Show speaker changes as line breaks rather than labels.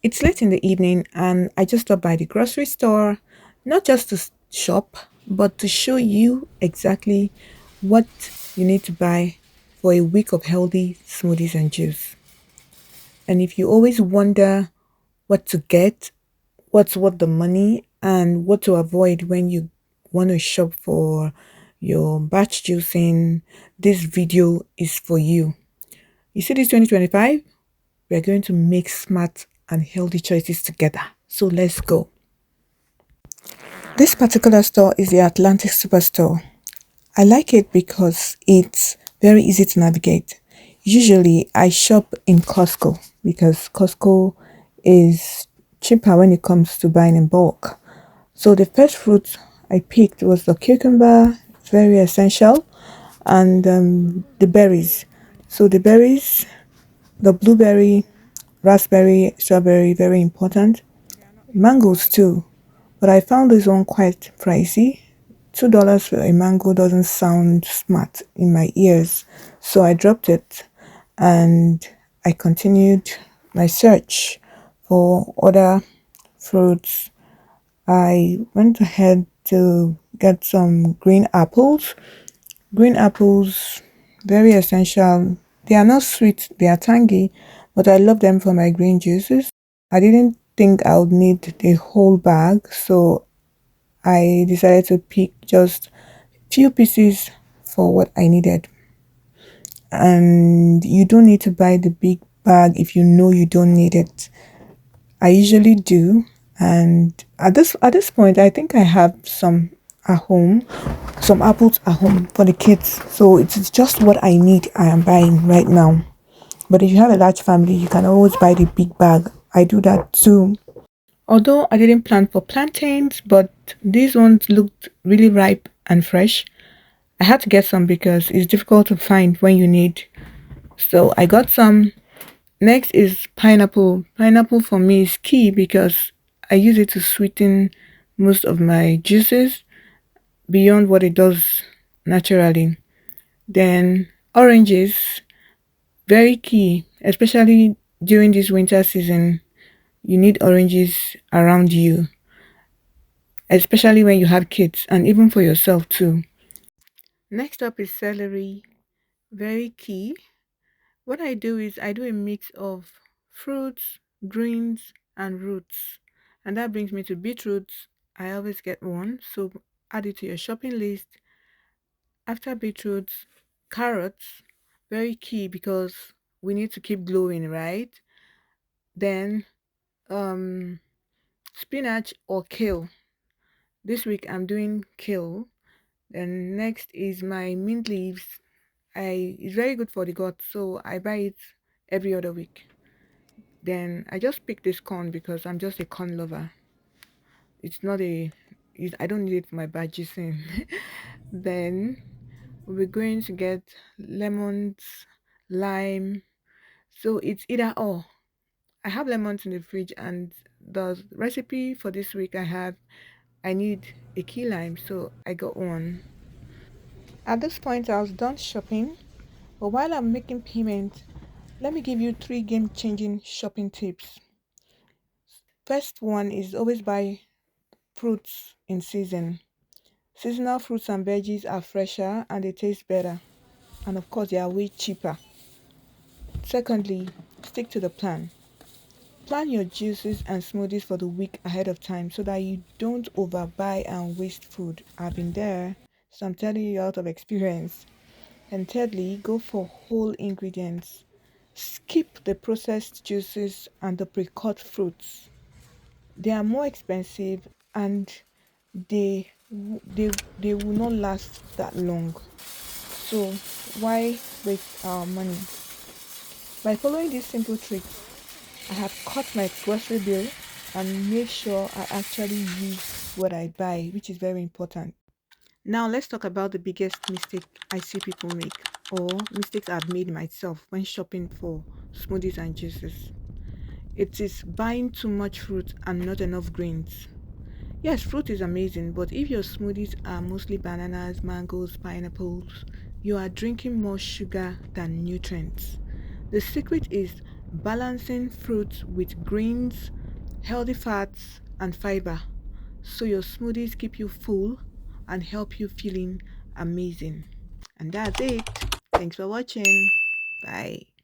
It's late in the evening and I just stopped by the grocery store, not just to shop, but to show you exactly what you need to buy for a week of healthy smoothies and juice. And if you always wonder what to get, what's worth the money, and what to avoid when you want to shop for your batch juicing, this video is for you. You see this 2025? We are going to make smart and healthy choices together. So let's go. This particular store is the Atlantic Superstore. I like it because it's very easy to navigate. Usually, I shop in Costco because Costco is cheaper when it comes to buying in bulk. So, the first fruit I picked was the cucumber, very essential, and the berries. So, the berries, the blueberry, raspberry, strawberry, very important. Mangoes too, but I found this one quite pricey. $2 for a mango doesn't sound smart in my ears, so I dropped it and I continued my search for other fruits. I went ahead to get some green apples. Green apples, very essential. They are not sweet, they are tangy, but I love them for my green juices. I didn't think I would need the whole bag, so I decided to pick just few pieces for what I needed. And you don't need to buy the big bag if you know you don't need it. I usually do, and at this point I think I have some at home, some apples at home for the kids. So it's just what I need I am buying right now. But if you have a large family, you can always buy the big bag. I do that too. Although I didn't plant for plantains, but these ones looked really ripe and fresh. I had to get some because it's difficult to find when you need. So I got some. Next is pineapple. Pineapple for me is key because I use it to sweeten most of my juices beyond what it does naturally. Then oranges, very key, especially during this winter season. You need oranges around you, especially when you have kids and even for yourself too. Next up is celery, very key. What I do is I do a mix of fruits, greens, and roots. And that brings me to beetroots. I always get one, so add it to your shopping list. After beetroots, carrots, very key because we need to keep glowing, right? Then um spinach or kale. This week I'm doing kale. Then next is my mint leaves. I It's very good for the gut, so I buy it every other week. Then I just picked this corn because I'm just a corn lover. It's not I don't need it for my budgeting. Then we're going to get lemons, lime. So it's either or. I have lemons in the fridge, and the recipe for this week I need a key lime, so I got one. At this point, I was done shopping, but while I'm making payment, let me give you three game-changing shopping tips. First one is always buy fruits in season. Seasonal fruits and veggies are fresher and they taste better. And of course, they are way cheaper. Secondly, stick to the plan. Plan your juices and smoothies for the week ahead of time so that you don't overbuy and waste food. I've been there, so I'm telling you out of experience. And thirdly, go for whole ingredients. Skip the processed juices and the pre-cut fruits. They are more expensive and they they will not last that long. So why waste our money? By following these simple tricks, I have cut my grocery bill and made sure I actually use what I buy, which is very important. Now let's talk about the biggest mistake I see people make, or mistakes I've made myself when shopping for smoothies and juices. It is buying too much fruit and not enough greens. Yes, fruit is amazing, but if your smoothies are mostly bananas, mangoes, pineapples, you are drinking more sugar than nutrients. The secret is balancing fruits with greens, healthy fats, and fiber so your smoothies keep you full and help you feeling amazing. And that's it. Thanks for watching. Bye.